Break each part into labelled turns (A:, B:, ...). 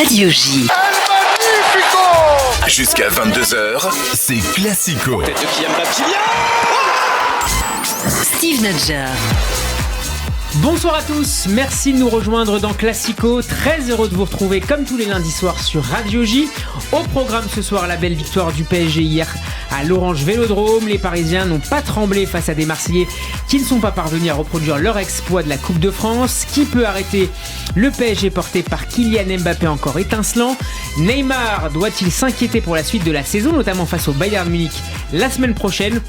A: Radio J.
B: Jusqu'à 22h, c'est Classico.
C: Tête de Kylian Mbappé.
A: Steve Nadjar.
D: Bonsoir à tous, merci de nous rejoindre dans Classico. Très heureux de vous retrouver comme tous les lundis soirs sur Radio J. Au programme ce soir, la belle victoire du PSG hier à l'Orange Vélodrome. Les Parisiens n'ont pas tremblé face à des Marseillais qui ne sont pas parvenus à reproduire leur exploit de la Coupe de France. Qui peut arrêter le PSG porté par Kylian Mbappé encore étincelant? Neymar doit-il s'inquiéter pour la suite de la saison, notamment face au Bayern Munich la semaine prochaine?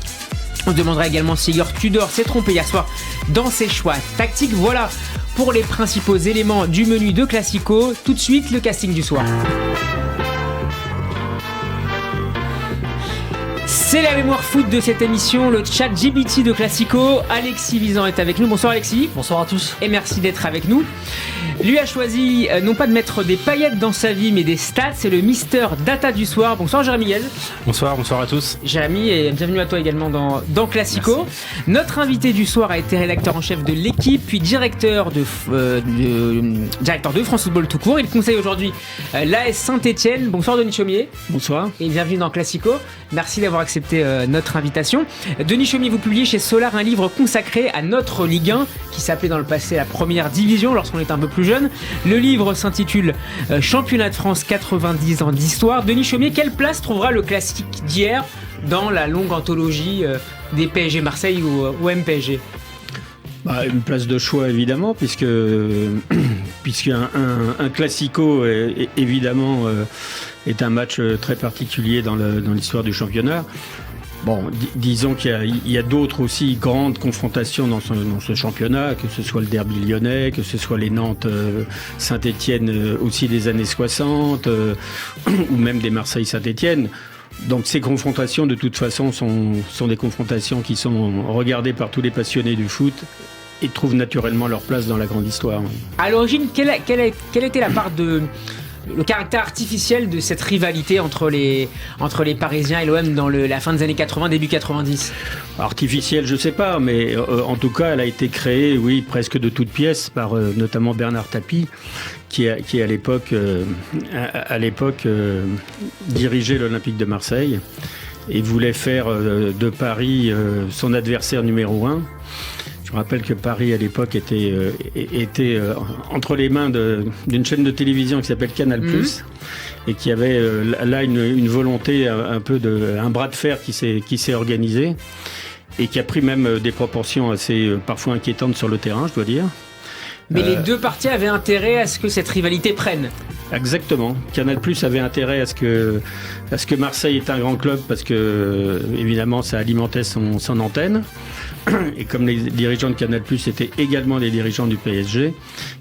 D: On se demandera également si Igor Tudor s'est trompé hier soir dans ses choix tactiques. Voilà pour les principaux éléments du menu de Classico. Tout de suite, le casting du soir. C'est la mémoire foot de cette émission, le chat GBT de Classico. Alexis Vizan est avec nous. Bonsoir Alexis.
E: Bonsoir à tous.
D: Et merci d'être avec nous. Lui a choisi non pas de mettre des paillettes dans sa vie, mais des stats. C'est le Mister Data du soir. Bonsoir Jérémy Guel.
E: Bonsoir à tous.
D: Jérémy, et bienvenue à toi également dans Classico. Merci. Notre invité du soir a été rédacteur en chef de l'équipe, puis directeur de France Football tout court. Il conseille aujourd'hui l'AS Saint-Etienne. Bonsoir Denis Chaumier.
E: Bonsoir.
D: Et bienvenue dans Classico. Merci d'avoir accepté notre invitation. Denis Chaumier, vous publiez chez Solar un livre consacré à notre Ligue 1 qui s'appelait dans le passé la première division lorsqu'on était un peu plus jeune. Le livre s'intitule Championnat de France 90 ans d'histoire. Denis Chaumier, quelle place trouvera le classique d'hier dans la longue anthologie des PSG Marseille ou MPSG?
E: Une place de choix évidemment, puisqu'un classico évidemment est un match très particulier dans l'histoire du championnat. Bon, disons qu'il y a d'autres aussi grandes confrontations dans ce championnat, que ce soit le derby lyonnais, que ce soit les Nantes Saint-Etienne aussi des années 60, ou même des Marseille Saint-Etienne. Donc ces confrontations de toute façon sont des confrontations qui sont regardées par tous les passionnés du foot et trouvent naturellement leur place dans la grande histoire.
D: À l'origine, quelle était la part le caractère artificiel de cette rivalité entre les Parisiens et l'OM dans la fin des années 80, début 90?
E: Artificielle, je sais pas, mais en tout cas, elle a été créée, oui, presque de toutes pièces par notamment Bernard Tapie, qui à l'époque dirigeait l'Olympique de Marseille et voulait faire de Paris son adversaire numéro 1. Je rappelle que Paris à l'époque était entre les mains d'une chaîne de télévision qui s'appelle Canal+, et qui avait là une volonté un bras de fer qui s'est organisé et qui a pris même des proportions assez parfois inquiétantes sur le terrain, je dois dire.
D: Mais les deux parties avaient intérêt à ce que cette rivalité prenne.
E: Exactement. Canal+ avait intérêt à ce que Marseille est un grand club parce que évidemment ça alimentait son antenne. Et comme les dirigeants de Canal+ étaient également les dirigeants du PSG,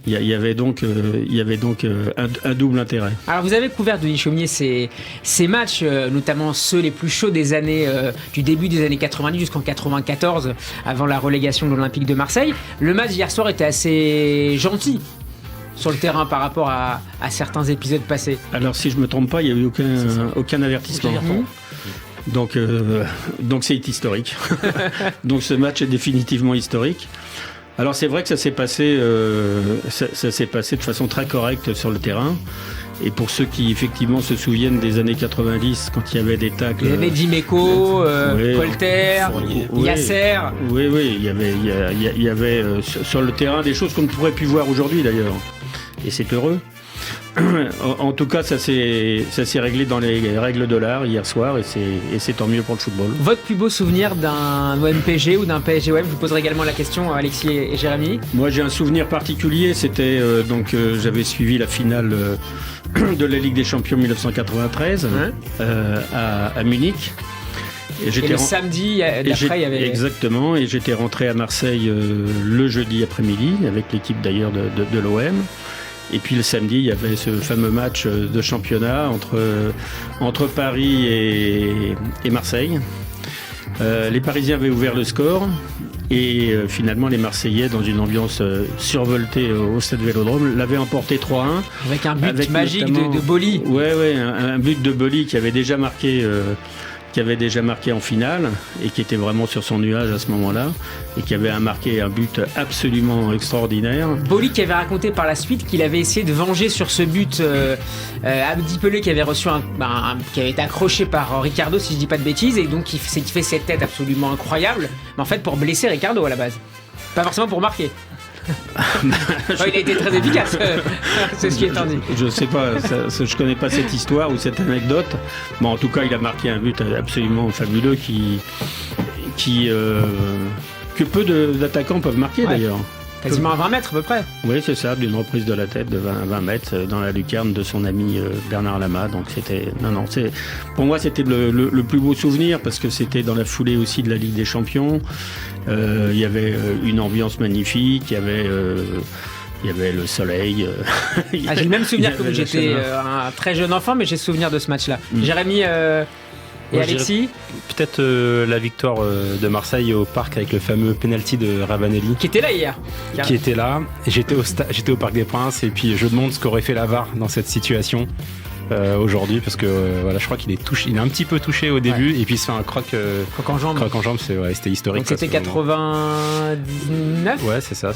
E: il y avait donc un double intérêt. Alors
D: vous avez couvert, Denis Chaumier, ces matchs, notamment ceux les plus chauds des années du début des années 90 jusqu'en 94, avant la relégation de l'Olympique de Marseille. Le match d'hier soir était assez gentil sur le terrain par rapport à certains épisodes passés.
E: Alors si je me trompe pas, il n'y a eu aucun avertissement. Donc c'est historique. Donc ce match est définitivement historique. Alors c'est vrai que ça s'est passé de façon très correcte sur le terrain. Et pour ceux qui effectivement se souviennent des années 90, quand il y avait des tacles,
D: il y avait Dimeco, Polter, Yasser.
E: Oui, il y avait sur le terrain des choses qu'on ne pourrait plus voir aujourd'hui d'ailleurs. Et c'est heureux. En tout cas, ça s'est réglé dans les règles de l'art hier soir et c'est tant mieux pour le football.
D: Votre plus beau souvenir d'un OM-PSG ou d'un PSG-OM? Je vous poserai également la question à Alexis et Jérémy.
E: Moi, j'ai un souvenir particulier. C'était j'avais suivi la finale de la Ligue des Champions 1993 à Munich.
D: Et le samedi d'après, il y avait...
E: Exactement, et j'étais rentré à Marseille le jeudi après-midi avec l'équipe d'ailleurs de l'OM. Et puis le samedi, il y avait ce fameux match de championnat entre Paris et Marseille. Les Parisiens avaient ouvert le score et finalement les Marseillais, dans une ambiance survoltée au stade Vélodrome, l'avaient emporté 3-1.
D: Avec un but magique de Boli.
E: Ouais, un but de Boli qui avait déjà marqué qui avait déjà marqué en finale et qui était vraiment sur son nuage à ce moment-là et qui avait marqué un but absolument extraordinaire.
D: Boli qui avait raconté par la suite qu'il avait essayé de venger sur ce but Abdi Pelé qui avait reçu qui avait été accroché par Ricardo si je dis pas de bêtises et donc qui fait cette tête absolument incroyable mais en fait pour blesser Ricardo à la base, pas forcément pour marquer. Il a été très efficace, c'est ce qui est dit.
E: Je sais pas, je connais pas cette histoire ou cette anecdote, mais en tout cas il a marqué un but absolument fabuleux que peu d'attaquants peuvent marquer d'ailleurs.
D: Quasiment à 20 mètres à peu près.
E: Oui, c'est ça, d'une reprise de la tête de 20 mètres dans la lucarne de son ami Bernard Lama. Donc pour moi c'était le plus beau souvenir parce que c'était dans la foulée aussi de la Ligue des Champions. Il y avait une ambiance magnifique, il y avait le soleil.
D: J'ai le même souvenir que vous. J'étais un très jeune enfant, mais j'ai souvenir de ce match-là. Jérémy et Alexis.
A: Peut-être la victoire de Marseille au Parc avec le fameux penalty de Ravanelli.
D: Qui était là hier.
A: Qui était là. J'étais au Parc des Princes et puis je demande ce qu'aurait fait la VAR dans cette situation. Aujourd'hui parce que je crois qu'il est un petit peu touché au début et puis il se fait un croc
D: en jambe.
A: C'était historique.
D: Donc c'était 99.
A: Ouais, c'est ça.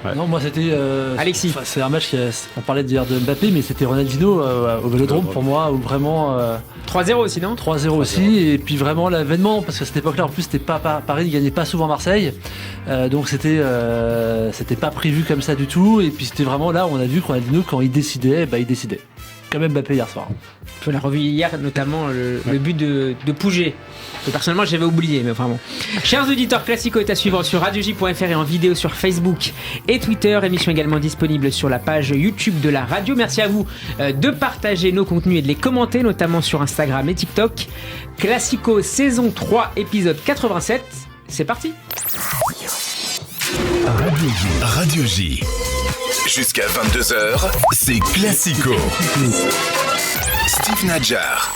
C: Ouais. Non, moi c'était
D: Alexis.
C: C'est un match on parlait d'hier de Mbappé, mais c'était Ronaldinho au Vélodrome pour moi où vraiment
D: 3-0 aussi, non ?
C: 3-0 aussi, et puis vraiment l'avènement parce qu'à cette époque-là en plus c'était pas Paris, il gagnait pas souvent Marseille, donc c'était pas prévu comme ça du tout, et puis c'était vraiment là où on a vu que Ronaldinho quand il décidait, il décidait. Comme Mbappé hier soir.
D: On l'a revu hier, notamment le but de Pouget, que personnellement j'avais oublié, mais enfin bon. Chers auditeurs, Classico est à suivre sur radioj.fr et en vidéo sur Facebook et Twitter. Émission également disponible sur la page YouTube de la radio. Merci à vous de partager nos contenus et de les commenter, notamment sur Instagram et TikTok. Classico saison 3, épisode 87. C'est parti.
B: Radio J. Jusqu'à 22h, c'est Classico. Steve Nadjar.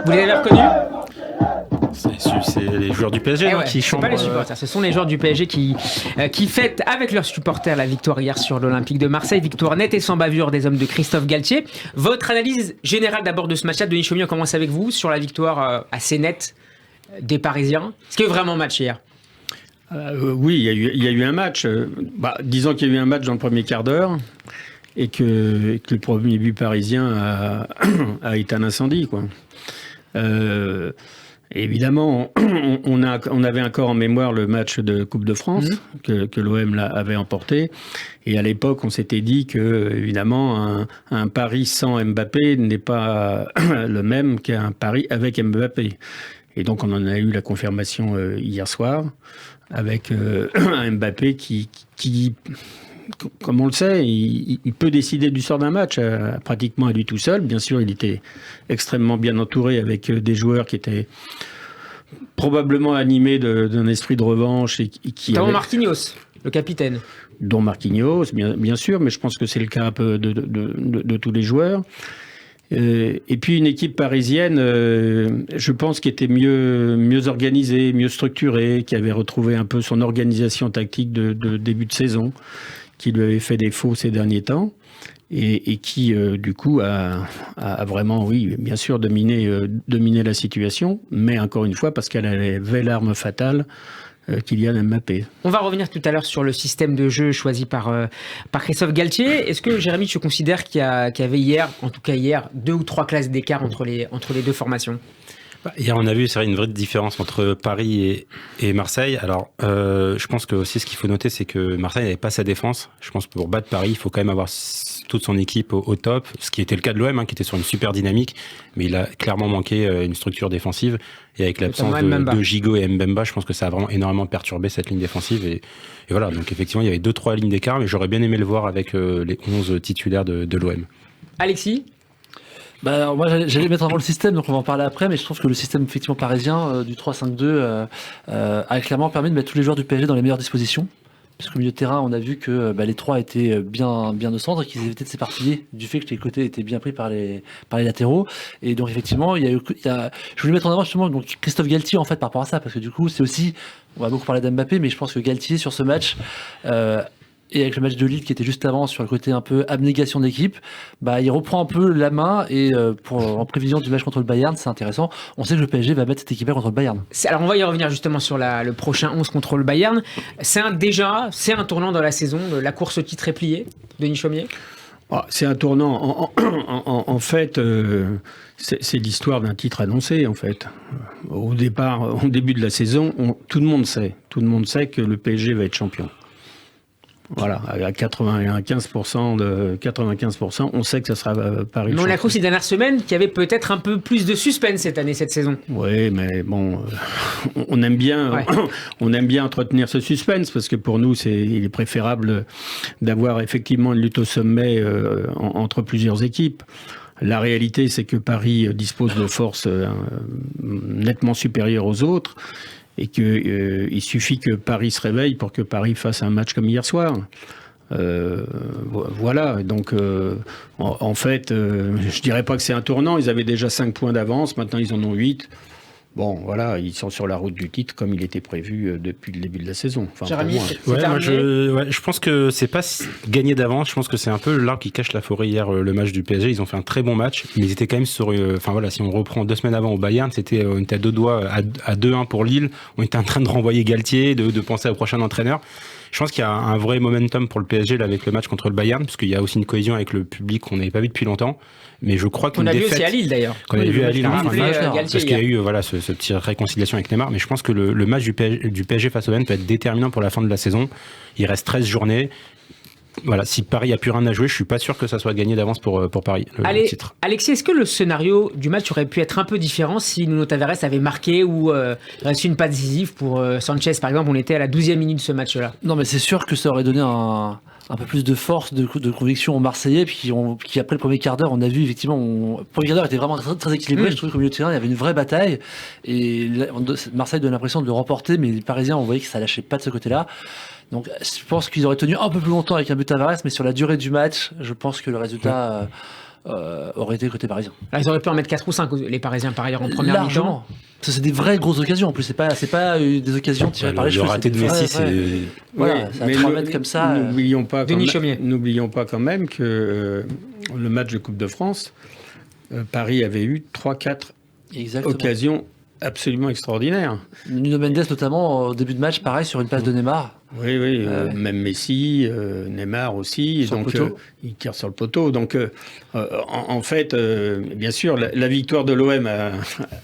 D: Vous les avez reconnus ?
A: C'est les joueurs du PSG qui chantent.
D: C'est pas les supporters, ce sont les joueurs du PSG qui fêtent avec leurs supporters la victoire hier sur l'Olympique de Marseille. Victoire nette et sans bavure des hommes de Christophe Galtier. Votre analyse générale d'abord de ce match-là, Denis Chaumier, on commence avec vous sur la victoire assez nette des Parisiens. Est-ce qu'il y a eu vraiment match hier ?
E: Oui, il y a eu un match. Disons qu'il y a eu un match dans le premier quart d'heure et que le premier but parisien a été un incendie, quoi. Évidemment, on avait encore en mémoire le match de Coupe de France que l'OM avait emporté. Et à l'époque, on s'était dit que, évidemment, un pari sans Mbappé n'est pas le même qu'un pari avec Mbappé. Et donc, on en a eu la confirmation hier soir avec un Mbappé qui, comme on le sait, il peut décider du sort d'un match pratiquement à lui tout seul. Bien sûr, il était extrêmement bien entouré avec des joueurs qui étaient probablement animés d'un esprit de revanche.
D: Notamment Marquinhos, le capitaine.
E: Dont Marquinhos, bien sûr, mais je pense que c'est le cas un peu de tous les joueurs. Et puis une équipe parisienne, je pense, qui était mieux organisée, mieux structurée, qui avait retrouvé un peu son organisation tactique de début de saison, qui lui avait fait défaut ces derniers temps, et qui, du coup, a vraiment, oui, bien sûr, dominé la situation, mais encore une fois, parce qu'elle avait l'arme fatale, Kylian Mbappé.
D: On va revenir tout à l'heure sur le système de jeu choisi par Christophe Galtier. Est-ce que, Jérémy, tu considères qu'il y avait hier, en tout cas hier, 2 ou 3 classes d'écart entre les deux formations ?
A: Hier, on a vu, c'est vrai, une vraie différence entre Paris et Marseille. Alors, je pense que aussi, ce qu'il faut noter, c'est que Marseille n'avait pas sa défense. Je pense que pour battre Paris, il faut quand même avoir toute son équipe au top, ce qui était le cas de l'OM, qui était sur une super dynamique, mais il a clairement manqué une structure défensive. Et avec l'absence de Gigot et Mbemba, je pense que ça a vraiment énormément perturbé cette ligne défensive. Et voilà, donc effectivement, il y avait 2-3 lignes d'écart, mais j'aurais bien aimé le voir avec les 11 titulaires de l'OM.
D: Alexis ?
C: Moi j'allais mettre en avant le système, donc on va en parler après, mais je trouve que le système effectivement parisien du 3-5-2 a clairement permis de mettre tous les joueurs du PSG dans les meilleures dispositions. Parce qu'au milieu de terrain, on a vu que les trois étaient bien au centre et qu'ils évitaient de s'éparpiller du fait que les côtés étaient bien pris par les latéraux. Et donc effectivement, je voulais mettre en avant justement donc Christophe Galtier en fait par rapport à ça, parce que du coup c'est aussi, on va beaucoup parler d'Mbappé, mais je pense que Galtier sur ce match et avec le match de Lille qui était juste avant sur le côté un peu abnégation d'équipe, il reprend un peu la main et en prévision du match contre le Bayern, c'est intéressant. On sait que le PSG va mettre cette équipe contre le Bayern.
D: Alors on va y revenir justement sur le prochain 11 contre le Bayern. C'est un tournant dans la saison, la course au titre est pliée, Denis Chaumier.
E: C'est un tournant. En fait, c'est l'histoire d'un titre annoncé. En fait, au début de la saison, tout le monde sait que le PSG va être champion. Voilà, à 95%, on sait que ça sera Paris.
D: Mais on a cru ces dernières semaines qu'il y avait peut-être un peu plus de suspense cette saison.
E: Oui, mais bon, on aime bien entretenir ce suspense parce que pour nous, il est préférable d'avoir effectivement une lutte au sommet entre plusieurs équipes. La réalité, c'est que Paris dispose de forces nettement supérieures aux autres. Et qu'il suffit que Paris se réveille pour que Paris fasse un match comme hier soir. Voilà, donc en fait, je dirais pas que c'est un tournant. Ils avaient déjà 5 points d'avance, maintenant ils en ont 8. Bon, voilà, ils sont sur la route du titre comme il était prévu depuis le début de la saison. Enfin,
D: Jérémy,
A: je pense que c'est pas gagné d'avance. Je pense que c'est un peu l'arbre qui cache la forêt hier, le match du PSG. Ils ont fait un très bon match, mais ils étaient quand même sur. Si on reprend 2 semaines avant au Bayern, on était à 2 doigts, à 2-1 pour Lille. On était en train de renvoyer Galtier, de penser au prochain entraîneur. Je pense qu'il y a un vrai momentum pour le PSG là, avec le match contre le Bayern, parce qu'il y a aussi une cohésion avec le public qu'on n'avait pas vu depuis longtemps. Mais je crois
D: qu'on a vu aussi à Lille d'ailleurs.
A: Qu'on a vu à Lille en fin de match, parce qu'il y a eu ce petit réconciliation avec Neymar. Mais je pense que le match du PSG face au Bayern peut être déterminant pour la fin de la saison. Il reste 13 journées. Voilà, si Paris n'a plus rien à jouer, je suis pas sûr que ça soit gagné d'avance pour Paris, le titre.
D: Alexis, est-ce que le scénario du match aurait pu être un peu différent si Nuno Tavares avait marqué ou reçu une passe décisive pour Sanchez, par exemple? On était à la 12e minute de ce match-là.
C: Non, mais c'est sûr que ça aurait donné un peu plus de force, de conviction aux Marseillais, puis qui après le premier quart d'heure, on a vu effectivement, le premier quart d'heure était vraiment très, très équilibré. Je trouve qu'au milieu de terrain, il y avait une vraie bataille, et là, Marseille donne l'impression de le remporter, mais les Parisiens, on voyait que ça lâchait pas de ce côté-là. Donc je pense qu'ils auraient tenu un peu plus longtemps avec un but Tavares, mais sur la durée du match, je pense que le résultat aurait été côté parisien.
D: Alors, ils auraient pu en mettre 4 ou 5, les Parisiens, par ailleurs, en première mi-temps.
C: C'est des vraies grosses occasions en plus, c'est pas des occasions tirées par les cheveux.
A: Le raté de Messi, c'est...
C: Voilà, c'est à 3 mètres comme ça.
E: N'oublions pas quand même que le match de Coupe de France, Paris avait eu 3-4 occasions absolument extraordinaires.
C: Nuno Mendes notamment, au début de match, pareil, sur une passe de Neymar.
E: Oui, même Messi, Neymar aussi, donc il tire sur le poteau. Donc, en fait, bien sûr, la victoire de l'OM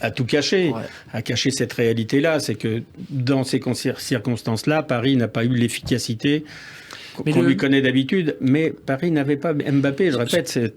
E: a tout caché, a caché cette réalité-là. C'est que dans ces circonstances-là, Paris n'a pas eu l'efficacité qu'on lui connaît d'habitude, mais Paris n'avait pas Mbappé, je répète, c'est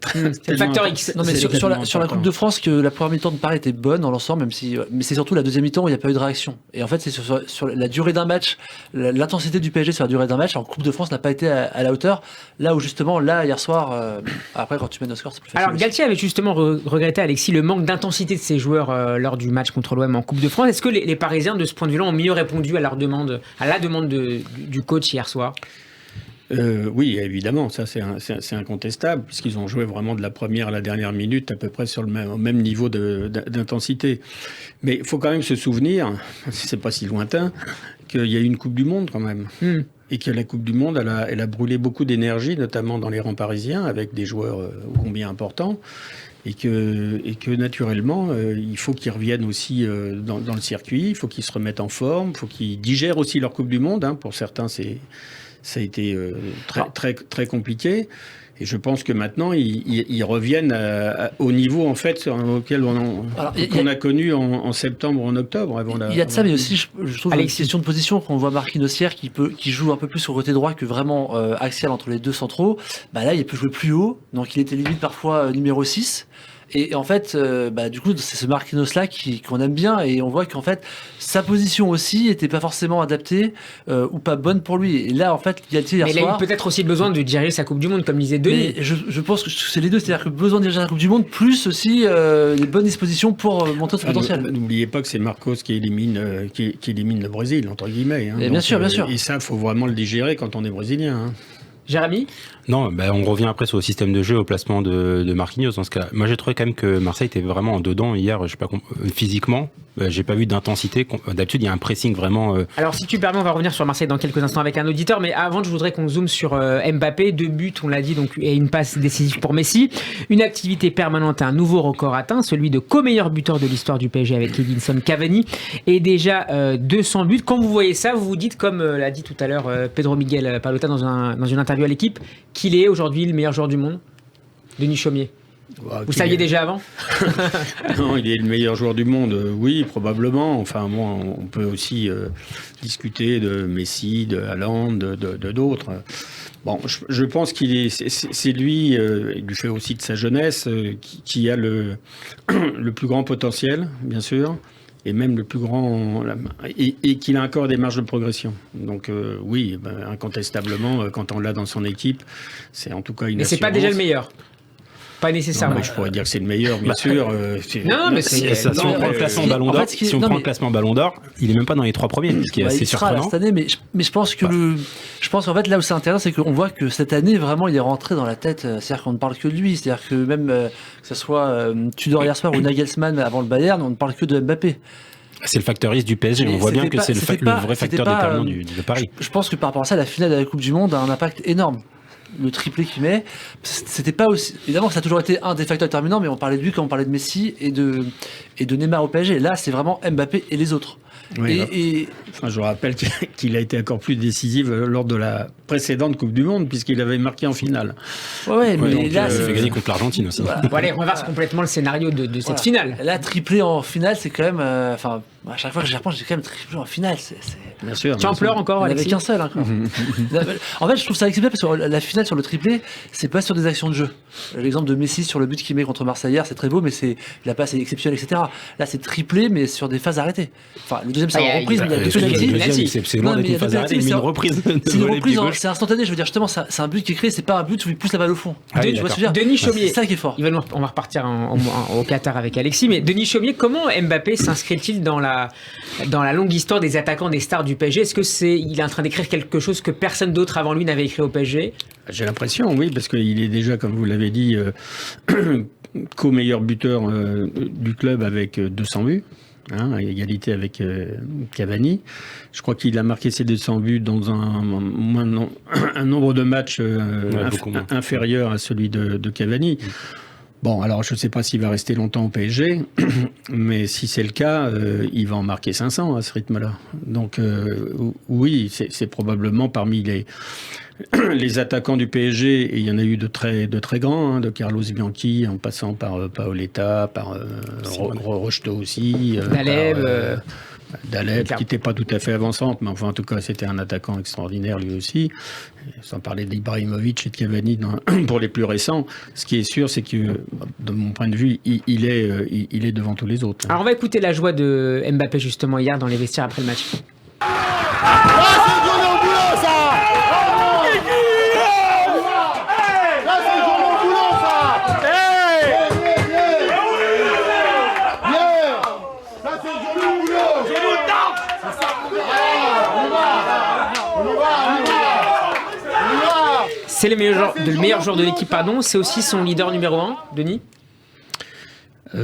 D: le facteur X.
C: Non, mais sur la Coupe de France, que la première mi-temps de Paris était bonne dans l'ensemble, mais c'est surtout la deuxième mi-temps où il n'y a pas eu de réaction. Et en fait, c'est sur la durée d'un match, l'intensité du PSG sur la durée d'un match, en Coupe de France n'a pas été à la hauteur. Là où justement, hier soir, après quand tu mènes au score, c'est plus facile.
D: Alors Galtier avait justement regretté, Alexis, le manque d'intensité de ses joueurs lors du match contre l'OM en Coupe de France. Est-ce que les Parisiens, de ce point de vue-là, ont mieux répondu à la demande du coach hier soir?
E: Oui, évidemment, ça c'est incontestable, puisqu'ils ont joué vraiment de la première à la dernière minute à peu près sur au même niveau d'intensité. Mais il faut quand même se souvenir, c'est pas si lointain, qu'il y a eu une Coupe du Monde quand même. Et que la Coupe du Monde, elle a brûlé beaucoup d'énergie, notamment dans les rangs parisiens, avec des joueurs ô combien importants. Et que naturellement, il faut qu'ils reviennent aussi dans le circuit, il faut qu'ils se remettent en forme, il faut qu'ils digèrent aussi leur Coupe du Monde. Pour certains, ça a été très, très compliqué. Et je pense que maintenant, ils reviennent au niveau en fait auquel qu'on a connu en septembre ou en octobre.
C: Il y a de ça, mais aussi, je trouve, une question de position, quand on voit Marquinhos qui joue un peu plus sur le côté droit que vraiment axial entre les deux centraux. Là, il peut jouer plus haut, donc il était limite parfois numéro 6. Et en fait, du coup, c'est ce Marquinhos-là qu'on aime bien, et on voit qu'en fait, sa position aussi était pas forcément adaptée ou pas bonne pour lui. Et là, en fait, Galtier hier
D: Mais il a
C: soir...
D: eu peut-être aussi besoin de diriger sa Coupe du Monde, comme disait Denis.
C: Mais je pense que c'est les deux, c'est-à-dire que besoin de diriger la Coupe du Monde, plus aussi les bonnes dispositions pour montrer son potentiel.
E: N'oubliez pas que c'est Marcos qui élimine le Brésil, entre guillemets. Hein.
C: Et bien sûr.
E: Et ça, il faut vraiment le digérer quand on est brésilien. Hein.
D: Jérémy ?
A: Non, on revient après sur le système de jeu, au placement de Marquinhos dans ce cas. Moi, j'ai trouvé quand même que Marseille était vraiment en dedans hier, je sais pas, physiquement. J'ai pas vu d'intensité. D'habitude, il y a un pressing vraiment.
D: Alors, si tu permets, on va revenir sur Marseille dans quelques instants avec un auditeur. Mais avant, je voudrais qu'on zoome sur Mbappé. 2 buts, on l'a dit, donc, et une passe décisive pour Messi. Une activité permanente, un nouveau record atteint, celui de co-meilleur buteur de l'histoire du PSG avec Edinson Cavani. Et déjà 200 buts. Quand vous voyez ça, vous vous dites, comme l'a dit tout à l'heure Pedro Miguel Palota dans une interview à l'équipe, qu'il est aujourd'hui le meilleur joueur du monde. Denis Chaumier. Vous saviez déjà avant ?
E: Non, il est le meilleur joueur du monde, oui, probablement. Enfin, bon, on peut aussi discuter de Messi, de Haaland, de d'autres. Bon, je pense c'est lui, il lui fait aussi de sa jeunesse, qui a le plus grand potentiel, bien sûr, et même le plus grand, et qu'il a encore des marges de progression. Donc oui, incontestablement, quand on l'a dans son équipe, c'est en tout cas une assurance.
D: Mais c'est pas déjà le meilleur. Pas nécessairement.
E: Non, je pourrais dire que c'est le meilleur, bien sûr.
D: Non, mais
A: si on prend le classement Ballon d'Or, le classement Ballon d'Or, il est même pas dans les 3 premiers, ce qui est assez surprenant.
C: Cette année, mais je pense que qu'en fait là où c'est intéressant, c'est qu'on voit que cette année vraiment il est rentré dans la tête. C'est-à-dire qu'on ne parle que de lui. C'est-à-dire que même que ce soit Tudor hier soir ou Nagelsmann avant le Bayern, on ne parle que de Mbappé.
A: C'est le facteur X du PSG. On voit bien que c'est le vrai facteur déterminant de Paris.
C: Je pense que par rapport à ça, la finale de la Coupe du Monde a un impact énorme. Le triplé qu'il met, c'était pas aussi. Évidemment, ça a toujours été un des facteurs déterminants, mais on parlait de lui quand on parlait de Messi et de Neymar au PSG. Là, c'est vraiment Mbappé et les autres.
E: Oui, enfin, je rappelle qu'il a été encore plus décisif lors de la précédente Coupe du Monde, puisqu'il avait marqué en finale.
C: Ouais, mais
A: donc,
C: là,
A: il fait gagner contre l'Argentine aussi.
C: Voilà.
D: Bon, allez, on reverse complètement le scénario de cette finale.
C: Là, triplé en finale, c'est quand même. Enfin, à chaque fois que j'y repense, j'ai quand même triplé en finale.
E: Bien sûr.
D: Tu en pleures encore, Alexis ?
C: Il n'y en avait qu'un seul. Encore. En fait, je trouve ça exceptionnel parce que la finale sur le triplé, c'est pas sur des actions de jeu. L'exemple de Messi sur le but qu'il met contre Marseille hier, c'est très beau, mais la passe est exceptionnelle, etc. Là, c'est triplé, mais sur des phases arrêtées. Enfin, le deuxième, c'est en reprise, mais il y a deux pénaltys.
A: C'est loin d'être une phase arrêtée, mais une reprise.
C: C'est une reprise, c'est instantané. Je veux dire, justement, c'est un but qui est créé, c'est pas un but où il pousse la balle au fond.
D: Denis Chaumier.
C: C'est ça qui est fort.
D: On va repartir au Qatar avec Alexis, mais Denis Chaumier, comment Mbappé s'inscrit-il dans la longue histoire des attaquants des stars du PSG? Est-ce que il est en train d'écrire quelque chose que personne d'autre avant lui n'avait écrit au PSG?
E: J'ai l'impression, oui, parce qu'il est déjà, comme vous l'avez dit, co-meilleur buteur du club avec 200 buts. À égalité avec Cavani. Je crois qu'il a marqué ses 200 buts dans un nombre de matchs inférieur à celui de Cavani. Bon, alors je ne sais pas s'il va rester longtemps au PSG, mais si c'est le cas, il va en marquer 500 à ce rythme-là. Donc oui, c'est probablement parmi les attaquants du PSG, et il y en a eu de très grands, de Carlos Bianchi, en passant par Paoletta, par Rocheteau aussi, Daleb, qui n'était pas tout à fait avançante, mais enfin en tout cas c'était un attaquant extraordinaire lui aussi, sans parler d'Ibrahimovic et de Cavani pour les plus récents. Ce qui est sûr, c'est que de mon point de vue, il est devant tous les autres.
D: Alors on va écouter la joie de Mbappé justement hier dans les vestiaires après le match. C'est le meilleur joueur de l'équipe, pardon. C'est aussi son leader numéro 1, Denis ?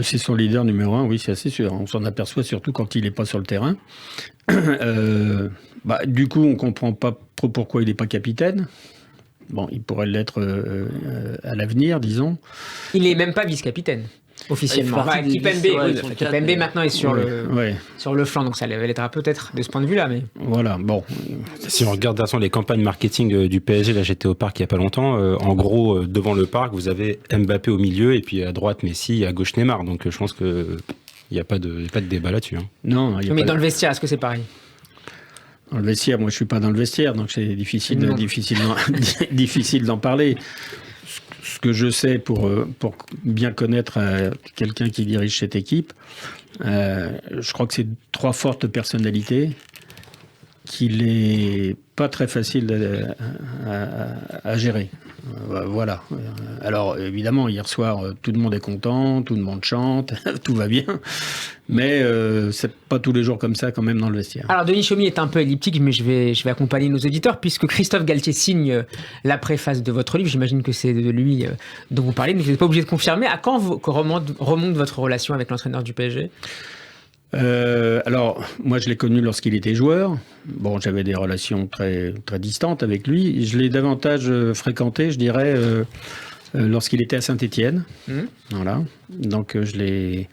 E: C'est son leader numéro 1, oui, c'est assez sûr. On s'en aperçoit surtout quand il n'est pas sur le terrain. Du coup, on ne comprend pas trop pourquoi il n'est pas capitaine. Bon, il pourrait l'être à l'avenir, disons.
D: Il n'est même pas vice-capitaine. Officiellement. Kipembe maintenant est sur le flanc, donc ça l'aidera peut-être de ce point de vue-là. Mais...
E: Voilà, bon.
A: Si on regarde de toute façon les campagnes marketing du PSG, là j'étais au parc il n'y a pas longtemps, en gros devant le parc vous avez Mbappé au milieu et puis à droite Messi et à gauche Neymar, donc je pense qu'il n'y a pas de débat là-dessus. Hein.
E: Non,
D: mais dans le vestiaire, est-ce que c'est pareil ?
E: Dans le vestiaire, moi je ne suis pas dans le vestiaire, donc c'est difficile d'en parler. ce que je sais pour bien connaître quelqu'un qui dirige cette équipe, je crois que c'est 3 fortes personnalités qu'il est pas très facile à gérer. Voilà. Alors évidemment, hier soir, tout le monde est content, tout le monde chante, tout va bien, mais c'est pas tous les jours comme ça quand même dans le vestiaire.
D: Alors Denis Chaumy est un peu elliptique, mais je vais accompagner nos auditeurs puisque Christophe Galtier signe la préface de votre livre. J'imagine que c'est de lui dont vous parlez, mais vous n'êtes pas obligé de confirmer. À quand remonte votre relation avec l'entraîneur du PSG ?
E: Alors, moi, je l'ai connu lorsqu'il était joueur. Bon, j'avais des relations très, très distantes avec lui. Je l'ai davantage fréquenté, je dirais, lorsqu'il était à Saint-Étienne. Voilà. Donc, je l'ai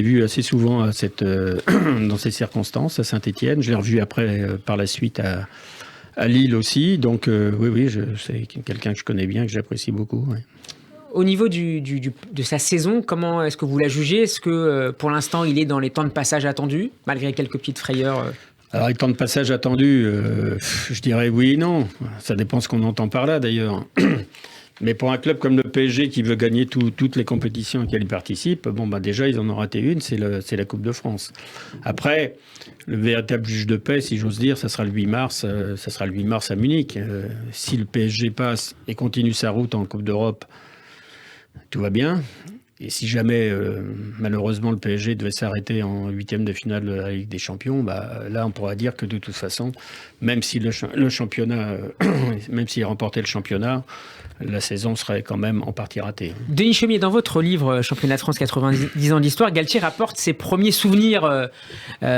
E: vu assez souvent dans ces circonstances, à Saint-Étienne. Je l'ai revu après, par la suite, à Lille aussi. Donc, oui, c'est quelqu'un que je connais bien, que j'apprécie beaucoup. Ouais.
D: Au niveau de sa saison, comment est-ce que vous la jugez ? Est-ce que pour l'instant il est dans les temps de passage attendus, malgré quelques petites frayeurs
E: Alors les temps de passage attendus, je dirais oui et non. Ça dépend ce qu'on entend par là d'ailleurs. Mais pour un club comme le PSG qui veut gagner toutes les compétitions auxquelles il participe, déjà ils en ont raté une, c'est la Coupe de France. Après, le véritable juge de paix, si j'ose dire, ça sera le 8 mars. Ça sera le 8 mars à Munich. Si le PSG passe et continue sa route en Coupe d'Europe, tout va bien. Et si jamais, malheureusement, le PSG devait s'arrêter en 8e de finale de la Ligue des Champions, là, on pourra dire que de toute façon, même si le championnat, même s'il remportait le championnat, la saison serait quand même en partie ratée.
D: Denis Chaumy, dans votre livre Championnat de France 90 ans d'histoire, Galtier rapporte ses premiers souvenirs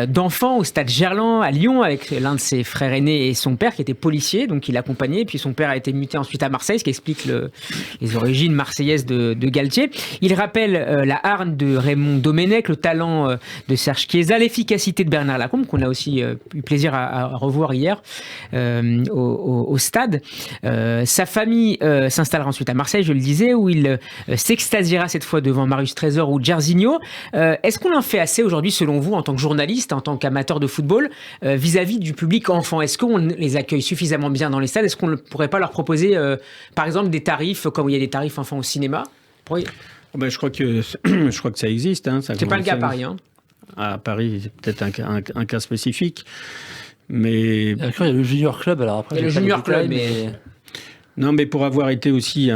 D: d'enfant au stade Gerland à Lyon avec l'un de ses frères aînés et son père qui était policier, donc il l'accompagnait. Puis son père a été muté ensuite à Marseille, ce qui explique les origines marseillaises de Galtier. Il rappelle la hargne de Raymond Domenech, le talent de Serge Chiesa, l'efficacité de Bernard Lacombe, qu'on a aussi eu plaisir à revoir hier au stade. Sa famille s'installera ensuite à Marseille, je le disais, où il s'extasiera cette fois devant Marius Trésor ou Jairzinho. Est-ce qu'on en fait assez aujourd'hui, selon vous, en tant que journaliste, en tant qu'amateur de football, vis-à-vis du public enfant ? Est-ce qu'on les accueille suffisamment bien dans les stades ? Est-ce qu'on ne pourrait pas leur proposer, par exemple, des tarifs comme il y a des tarifs enfants au cinéma ?
E: Je crois que ça existe.
D: C'est pas le cas à Paris.
E: À Paris, c'est peut-être un cas spécifique. Mais...
C: Il y a le Junior Club. Alors après,
D: le Junior Club, mais...
E: Non, mais pour avoir été aussi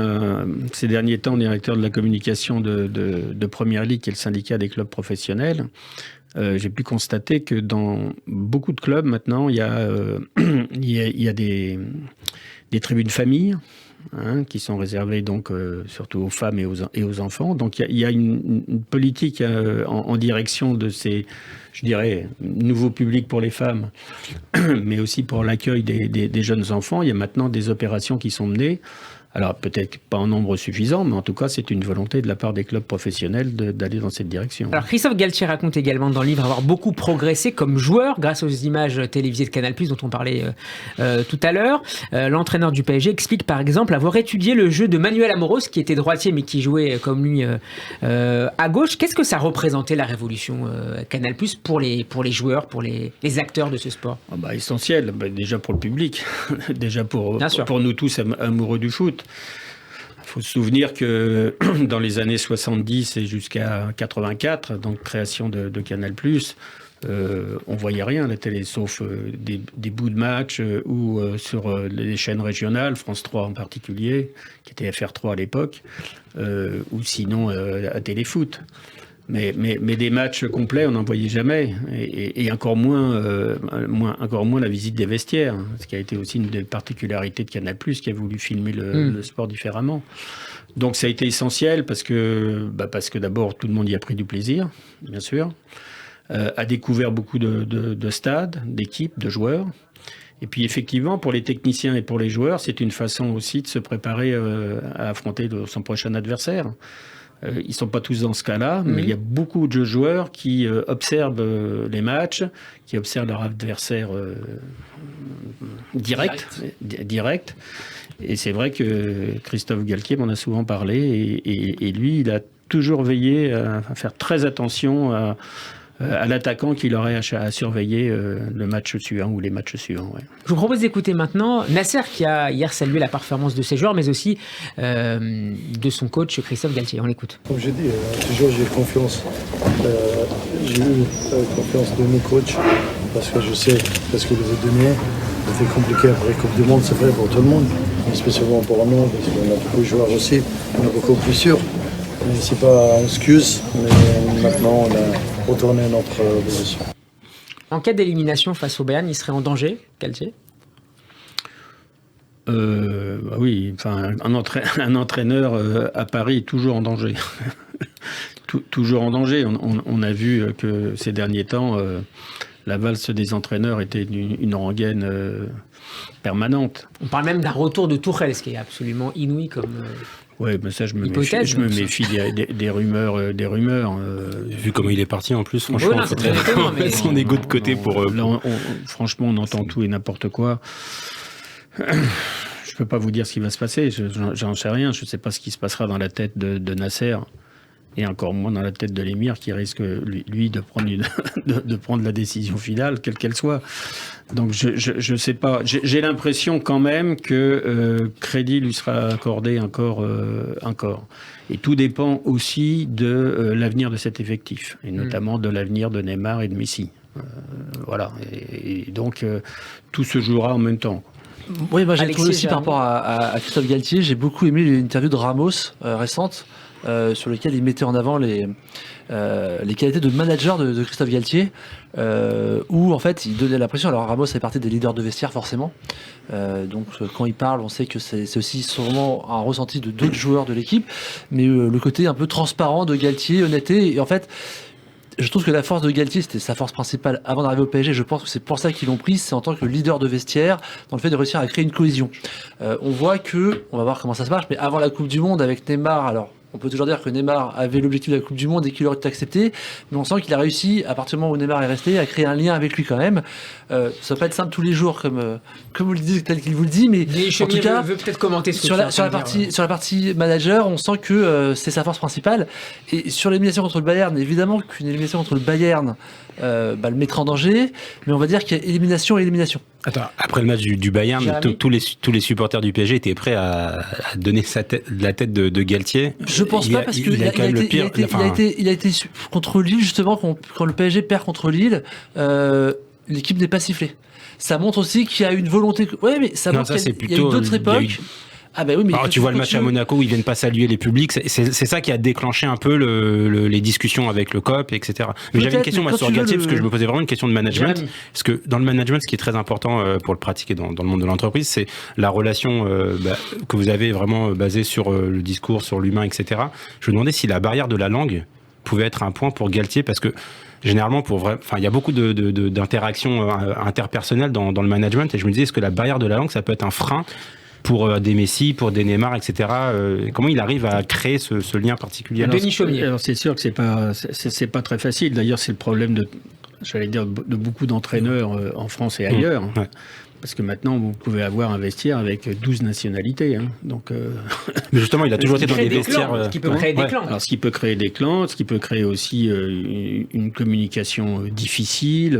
E: ces derniers temps directeur de la communication de Première Ligue, qui est le syndicat des clubs professionnels, j'ai pu constater que dans beaucoup de clubs maintenant, il y a des tribunes familles qui sont réservées donc surtout aux femmes et aux enfants. Donc il y a une politique en direction de ces, je dirais, nouveaux publics pour les femmes, mais aussi pour l'accueil des jeunes enfants. Il y a maintenant des opérations qui sont menées. Alors peut-être pas en nombre suffisant, mais en tout cas c'est une volonté de la part des clubs professionnels d'aller dans cette direction.
D: Alors Christophe Galtier raconte également dans le livre avoir beaucoup progressé comme joueur grâce aux images télévisées de Canal+, dont on parlait tout à l'heure. L'entraîneur du PSG explique par exemple avoir étudié le jeu de Manuel Amoros, qui était droitier mais qui jouait comme lui à gauche. Qu'est-ce que ça représentait la révolution Canal+ pour les joueurs, pour les acteurs de ce sport ?
E: Essentiel, déjà pour le public, déjà pour nous tous amoureux du foot. Il faut se souvenir que dans les années 70 et jusqu'à 84, donc création de Canal+, on voyait rien à la télé, sauf des bouts de match ou sur les chaînes régionales, France 3 en particulier, qui était FR3 à l'époque, ou sinon à Téléfoot. Mais des matchs complets, on n'en voyait jamais. Et encore moins la visite des vestiaires, ce qui a été aussi une des particularités de Canal+, qui a voulu filmer le sport différemment. Donc ça a été essentiel parce que d'abord, tout le monde y a pris du plaisir, bien sûr, a découvert beaucoup de stades, d'équipes, de joueurs. Et puis effectivement, pour les techniciens et pour les joueurs, c'est une façon aussi de se préparer à affronter son prochain adversaire. Ils ne sont pas tous dans ce cas-là, mais il y a beaucoup de joueurs qui observent les matchs, qui observent leur adversaire direct. Et c'est vrai que Christophe Galtier m'en a souvent parlé, et lui, il a toujours veillé à faire très attention à l'attaquant qu'il aurait à surveiller le match suivant ou les matchs suivants. Ouais.
D: Je vous propose d'écouter maintenant Nasser qui a hier salué la performance de ses joueurs, mais aussi de son coach Christophe Galtier. On l'écoute.
F: Comme j'ai dit, toujours j'ai confiance. J'ai eu confiance de mes coachs parce que je sais ce que les autres donné. C'était compliqué après la Coupe du Monde, c'est vrai pour tout le monde, mais spécialement pour nous parce qu'on a beaucoup de joueurs aussi, on a beaucoup plus sûr. Mais c'est pas une excuse, mais maintenant on a retourné notre position.
D: En cas d'élimination face au Bayern, il serait en danger, Galtier ?
E: Bah oui, enfin, un entraîneur à Paris est toujours en danger. Toujours en danger. On a vu que ces derniers temps, la valse des entraîneurs était une rengaine permanente.
D: On parle même d'un retour de Tuchel, ce qui est absolument inouï comme...
E: Ouais, mais ça, je me
D: hypothèse,
E: méfie des rumeurs.
A: Vu comment il est parti, en plus, franchement,
D: oui, non, c'est très étonnant, mais...
A: son égo de côté pour...
E: Là, franchement, on entend tout et n'importe quoi. Je peux pas vous dire ce qui va se passer. J'en sais rien. Je sais pas ce qui se passera dans la tête de Nasser. Et encore moins dans la tête de l'émir qui risque, lui, de prendre la décision finale, quelle qu'elle soit. Donc, je sais pas. J'ai l'impression quand même que crédit lui sera accordé encore. Et tout dépend aussi de l'avenir de cet effectif, et notamment de l'avenir de Neymar et de Messi. Voilà. Et donc, tout se jouera en même temps.
C: Oui, moi j'ai trouvé aussi par rapport à Christophe Galtier, j'ai beaucoup aimé l'interview de Ramos récente, sur lequel il mettait en avant les qualités de manager de Christophe Galtier, où en fait il donnait l'impression, alors Ramos fait partie des leaders de vestiaire forcément, donc quand il parle on sait que c'est aussi sûrement un ressenti de d'autres joueurs de l'équipe, mais le côté un peu transparent de Galtier, honnêteté, et en fait je trouve que la force de Galtier, c'était sa force principale avant d'arriver au PSG. Je pense que c'est pour ça qu'ils l'ont pris, c'est en tant que leader de vestiaire, dans le fait de réussir à créer une cohésion. On voit que, on va voir comment ça se marche, mais avant la Coupe du Monde avec Neymar, alors on peut toujours dire que Neymar avait l'objectif de la Coupe du Monde et qu'il aurait été accepté, mais on sent qu'il a réussi, à partir du moment où Neymar est resté, à créer un lien avec lui quand même. Ça va pas être simple tous les jours, comme vous le dites, tel qu'il vous le dit, mais en tout cas,
D: veut peut-être commenter
C: sur la partie manager, on sent que c'est sa force principale. Et sur l'élimination contre le Bayern, évidemment qu'une élimination contre le Bayern le mettra en danger, mais on va dire qu'il y a élimination et élimination.
A: Attends, après le match du Bayern, tous les supporters du PSG étaient prêts à donner la tête de Galtier.
C: Je pense pas, parce qu'il a été contre Lille, justement, quand le PSG perd contre Lille, l'équipe n'est pas sifflée. Ça montre aussi qu'il y a une volonté. Ouais, mais ça montre qu'il y a eu d'autres époques. Ah bah oui, mais
A: tu vois le match à Monaco où ils viennent pas saluer les publics, c'est ça qui a déclenché un peu les discussions avec le COP, etc. Mais j'avais une question moi sur Galtier, parce que je me posais vraiment une question de management, parce que dans le management, ce qui est très important pour le pratiquer dans le monde de l'entreprise, c'est la relation que vous avez vraiment basée sur le discours, sur l'humain, etc. Je me demandais si la barrière de la langue pouvait être un point pour Galtier, parce que généralement, il y a beaucoup d'interactions interpersonnelles dans le management, et je me disais, est-ce que la barrière de la langue, ça peut être un frein pour des Messi, pour des Neymar, etc. Comment il arrive à créer ce lien particulier?
E: Alors c'est sûr que c'est pas très facile. D'ailleurs, c'est le problème de beaucoup d'entraîneurs en France et ailleurs.
A: Ouais.
E: Parce que maintenant, vous pouvez avoir un vestiaire avec 12 nationalités. Hein. Donc,
A: mais justement, il a toujours été dans des vestiaires...
D: Ce qui peut créer des clans.
E: Alors, ce qui peut créer des clans, ce qui peut créer aussi une communication difficile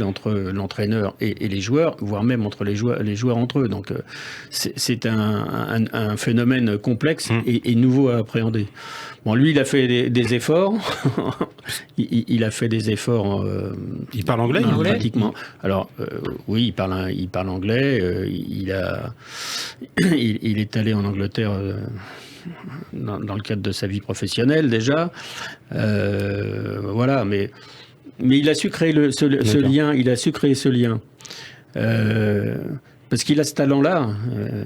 E: entre l'entraîneur et les joueurs, voire même entre les joueurs entre eux. Donc, c'est un phénomène complexe et nouveau à appréhender. Bon, lui, il a fait des efforts. il a fait des efforts.
A: Il parle anglais,
E: pratiquement. Alors, oui, il parle anglais. Il est allé en Angleterre dans le cadre de sa vie professionnelle déjà. Voilà, mais il a su créer ce lien. Il a su créer ce lien. Parce qu'il a ce talent-là,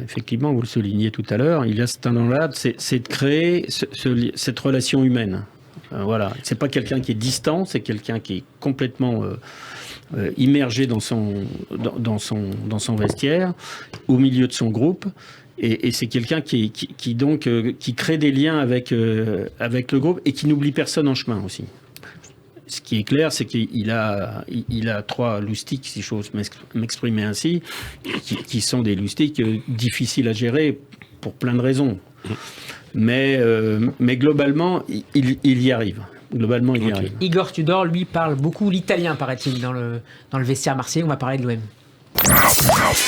E: effectivement, vous le soulignez tout à l'heure, il a ce talent-là, c'est de créer cette relation humaine. Voilà, c'est pas quelqu'un qui est distant, c'est quelqu'un qui est complètement immergé dans son vestiaire, au milieu de son groupe, et c'est quelqu'un qui crée des liens avec le groupe et qui n'oublie personne en chemin aussi. Ce qui est clair, c'est qu'il a 3 loustiques, si j'ose m'exprimer ainsi, qui sont des loustiques difficiles à gérer pour plein de raisons. Mais globalement, il y arrive. Globalement, il y
A: Ok.
E: arrive.
D: Igor Tudor, lui, parle beaucoup l'italien, paraît-il, dans le vestiaire marseillais. On va parler de l'OM.